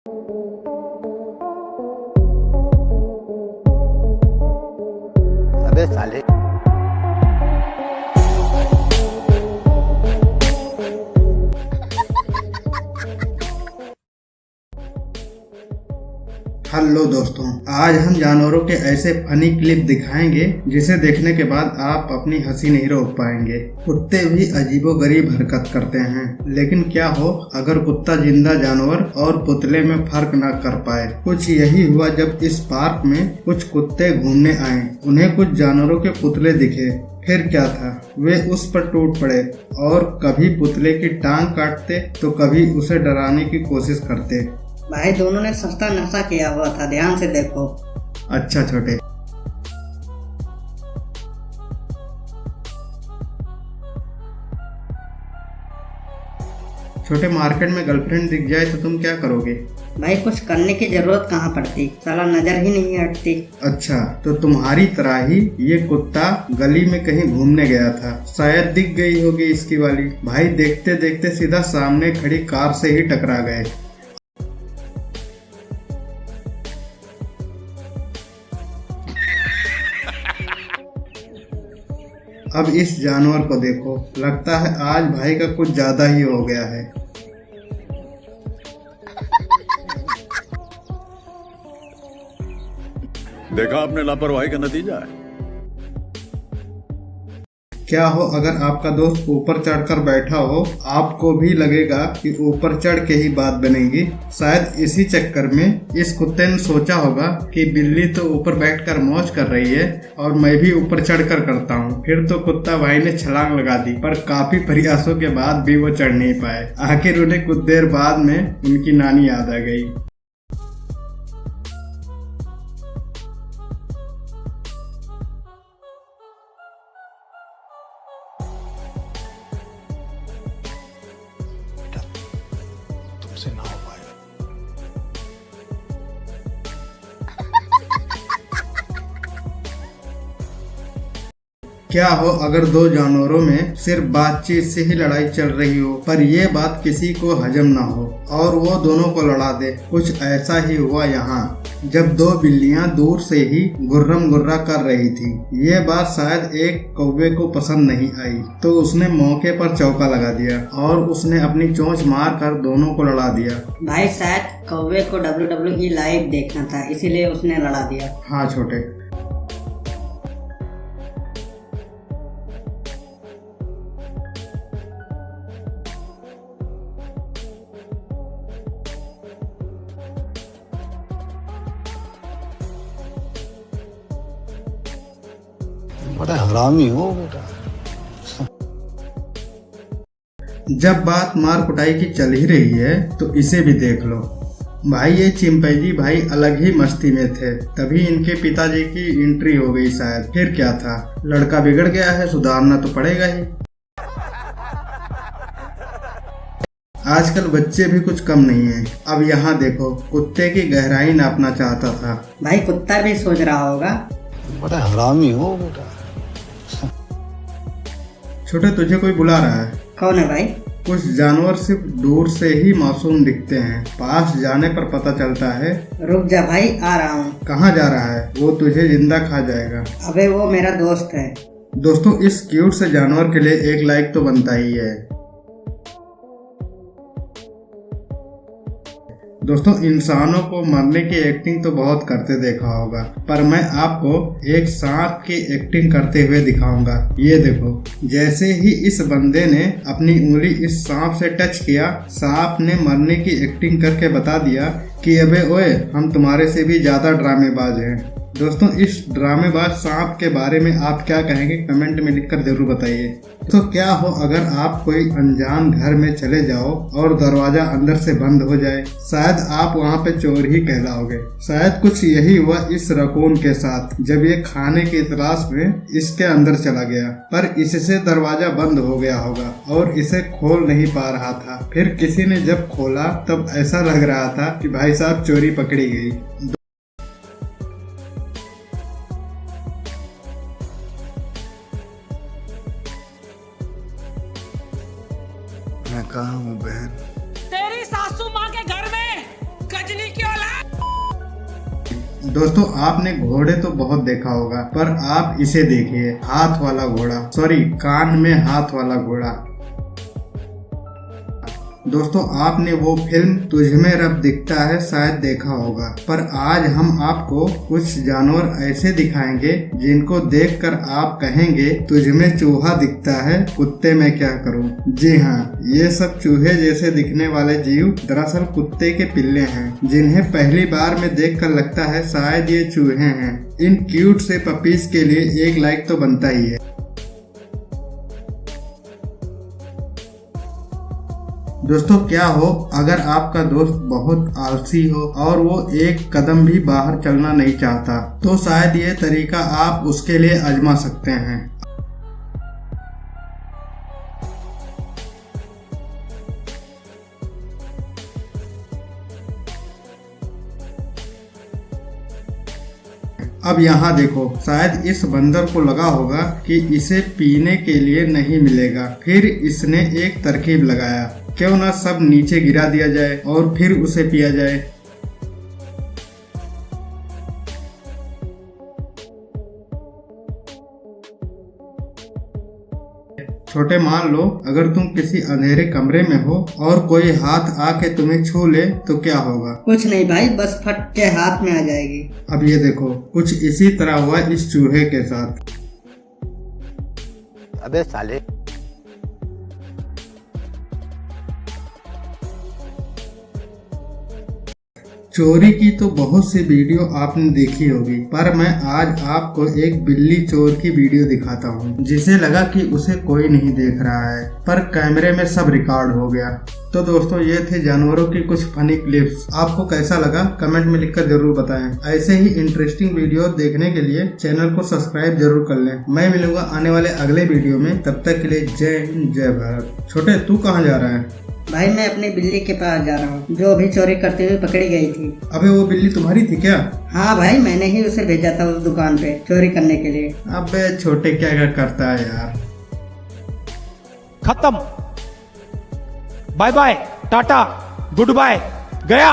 अबे साले। हेलो दोस्तों, आज हम जानवरों के ऐसे फनी क्लिप दिखाएंगे जिसे देखने के बाद आप अपनी हंसी नहीं रोक पाएंगे। कुत्ते भी अजीबोगरीब हरकत करते हैं, लेकिन क्या हो अगर कुत्ता जिंदा जानवर और पुतले में फर्क न कर पाए। कुछ यही हुआ जब इस पार्क में कुछ कुत्ते घूमने आए। उन्हें कुछ जानवरों के पुतले दिखे। फिर क्या था, वे उस पर टूट पड़े और कभी पुतले की टांग काटते तो कभी उसे डराने की कोशिश करते। भाई दोनों ने सस्ता नशा किया हुआ था, ध्यान से देखो। अच्छा छोटे, मार्केट में गर्लफ्रेंड दिख जाए तो तुम क्या करोगे? भाई कुछ करने की जरूरत कहाँ पड़ती, साला नजर ही नहीं हटती। अच्छा, तो तुम्हारी तरह ही ये कुत्ता गली में कहीं घूमने गया था, शायद दिख गई होगी इसकी वाली। भाई देखते देखते सीधा सामने खड़ी कार से ही टकरा गए। अब इस जानवर को देखो, लगता है आज भाई का कुछ ज्यादा ही हो गया है। देखा आपने लापरवाही का नतीजा है। क्या हो अगर आपका दोस्त ऊपर चढ़कर बैठा हो, आपको भी लगेगा कि ऊपर चढ़ के ही बात बनेगी। शायद इसी चक्कर में इस कुत्ते ने सोचा होगा कि बिल्ली तो ऊपर बैठकर मौज कर रही है और मैं भी ऊपर चढ़कर करता हूँ। फिर तो कुत्ता भाई ने छलांग लगा दी, पर काफी प्रयासों के बाद भी वो चढ़ नहीं पाए। आखिर उन्हें कुछ देर बाद में उनकी नानी याद आ गई। तुमसे ना हो पाएगा। क्या हो अगर दो जानवरों में सिर्फ बातचीत से ही लड़ाई चल रही हो, पर ये बात किसी को हजम ना हो और वो दोनों को लड़ा दे। कुछ ऐसा ही हुआ यहाँ, जब दो बिल्लियां दूर से ही गुर्रम गुर्रा कर रही थी। ये बात शायद एक कौवे को पसंद नहीं आई, तो उसने मौके पर चौका लगा दिया और उसने अपनी चोंच मार कर दोनों को लड़ा दिया। भाई शायद कौवे को WWE लाइव देखना था, इसीलिए उसने लड़ा दिया। हाँ छोटे, बड़ा हरामी हो बेटा। जब बात मार कुटाई की चल ही रही है तो इसे भी देख लो। भाई ये चिंपैंजी भाई अलग ही मस्ती में थे, तभी इनके पिताजी की एंट्री हो गई शायद। फिर क्या था, लड़का बिगड़ गया है, सुधारना तो पड़ेगा ही। आजकल बच्चे भी कुछ कम नहीं है। अब यहाँ देखो, कुत्ते की गहराई नापना चाहता था। भाई कुत्ता भी सोच रहा होगा। बड़ा हरामी हो बेटा। छोटे, तुझे कोई बुला रहा है। कौन है भाई? कुछ जानवर सिर्फ दूर से ही मासूम दिखते हैं, पास जाने पर पता चलता है। रुक जा भाई, आ रहा हूँ। कहाँ जा रहा है? वो तुझे जिंदा खा जाएगा। अबे वो मेरा दोस्त है। दोस्तों, इस क्यूट से जानवर के लिए एक लाइक तो बनता ही है। दोस्तों, इंसानों को मरने की एक्टिंग तो बहुत करते देखा होगा, पर मैं आपको एक सांप की एक्टिंग करते हुए दिखाऊंगा। ये देखो, जैसे ही इस बंदे ने अपनी उंगली इस सांप से टच किया, सांप ने मरने की एक्टिंग करके बता दिया कि अबे ओए, हम तुम्हारे से भी ज्यादा ड्रामेबाज हैं। दोस्तों, इस ड्रामेबाज सांप के बारे में आप क्या कहेंगे, कमेंट में लिखकर जरूर बताइए। तो क्या हो अगर आप कोई अनजान घर में चले जाओ और दरवाजा अंदर से बंद हो जाए, शायद आप वहाँ पे चोर ही कहलाओगे। शायद कुछ यही हुआ इस रकून के साथ, जब ये खाने की तलाश में इसके अंदर चला गया, पर इससे दरवाजा बंद हो गया होगा और इसे खोल नहीं पा रहा था। फिर किसी ने जब खोला तब ऐसा लग रहा था कि भाई साहब चोरी पकड़ी गई। मैं कहाँ हूँ बहन? तेरी सासू माँ के घर में गजनी दोस्तों आपने घोड़े तो बहुत देखा होगा, पर आप इसे देखिए, हाथ वाला घोड़ा, सॉरी कान में हाथ वाला घोड़ा। दोस्तों आपने वो फिल्म तुझमें रब दिखता है शायद देखा होगा, पर आज हम आपको कुछ जानवर ऐसे दिखाएंगे जिनको देखकर आप कहेंगे तुझमें चूहा दिखता है, कुत्ते में क्या करूं। जी हाँ, ये सब चूहे जैसे दिखने वाले जीव दरअसल कुत्ते के पिल्ले हैं, जिन्हें पहली बार में देखकर लगता है शायद ये चूहे हैं। इन क्यूट से पपीज के लिए एक लाइक तो बनता ही है। दोस्तों क्या हो अगर आपका दोस्त बहुत आलसी हो और वो एक कदम भी बाहर चलना नहीं चाहता, तो शायद ये तरीका आप उसके लिए आजमा सकते हैं। अब यहाँ देखो, शायद इस बंदर को लगा होगा कि इसे पीने के लिए नहीं मिलेगा, फिर इसने एक तरकीब लगाया, क्यों ना सब नीचे गिरा दिया जाए और फिर उसे पिया जाए। छोटे मान लो अगर तुम किसी अंधेरे कमरे में हो और कोई हाथ आके तुम्हें छू ले तो क्या होगा? कुछ नहीं भाई, बस फट के हाथ में आ जाएगी। अब ये देखो, कुछ इसी तरह हुआ इस चूहे के साथ। अबे साले, चोरी की तो बहुत सी वीडियो आपने देखी होगी, पर मैं आज आपको एक बिल्ली चोर की वीडियो दिखाता हूँ, जिसे लगा कि उसे कोई नहीं देख रहा है, पर कैमरे में सब रिकॉर्ड हो गया। तो दोस्तों ये थे जानवरों की कुछ फनी क्लिप्स। आपको कैसा लगा कमेंट में लिखकर जरूर बताएं। ऐसे ही इंटरेस्टिंग वीडियो देखने के लिए चैनल को सब्सक्राइब जरूर कर लें। मैं मिलूंगा आने वाले अगले वीडियो में, तब तक के लिए जय हिंद जय भारत। छोटे तू कहाँ जा रहा है? भाई मैं अपनी बिल्ली के पास जा रहा हूँ, जो अभी चोरी करते हुए पकड़ी गई थी। अबे वो बिल्ली तुम्हारी थी क्या? हाँ भाई, मैंने ही उसे भेजा था उस दुकान पे चोरी करने के लिए। अबे छोटे क्या क्या करता है यार। खत्म, बाय बाय, टाटा, गुड बाय, गया।